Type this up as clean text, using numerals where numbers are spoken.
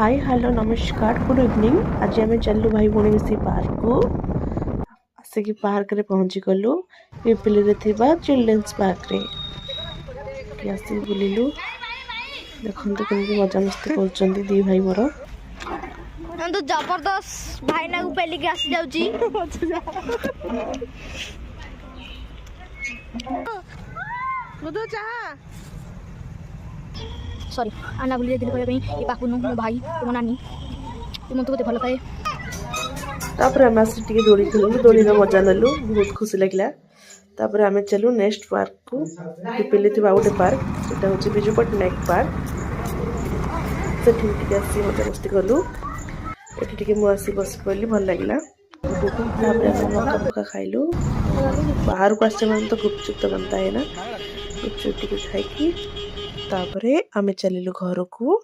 Hi hello नमस्कार good evening. आज आम चलू भाई भौणी मिसी पार्क को आसिक पार्क रे पहुँची गलु पिपिली रे थिबा चिल्ड्रेन्स पार्क रे आसिक बुलिलु। देखंतु केमती मजा मस्ती करछंती दी भाई मोर। तो जबरदस्त भाई ना को पेली के आसी जाउची मधु चाहा सॉरी आना बुली दिल करे ए पाकुनु मो भाई मो नानी तुम तो भल पाए। तापर हम आसी टिके दोड़ी खेलु दोड़ी रे मजा नेलु बहुत खुशी लागला। तापर आमे चलु नेक्स्ट पार्क को पिपिली थिबा गोटे पार्क सेटा होची बिजू पटनायक पार्क। सेठी टिके आसी मजा मस्ती कलु एठी टिके मु आसी बस पड़ली भल लागला। तापर हम मक्का खाइलु बाहर को आसे मन तो गुपचुप तो बनता है ना गुपचुप टिके खाई की तापरे आमे चलिलु घर को।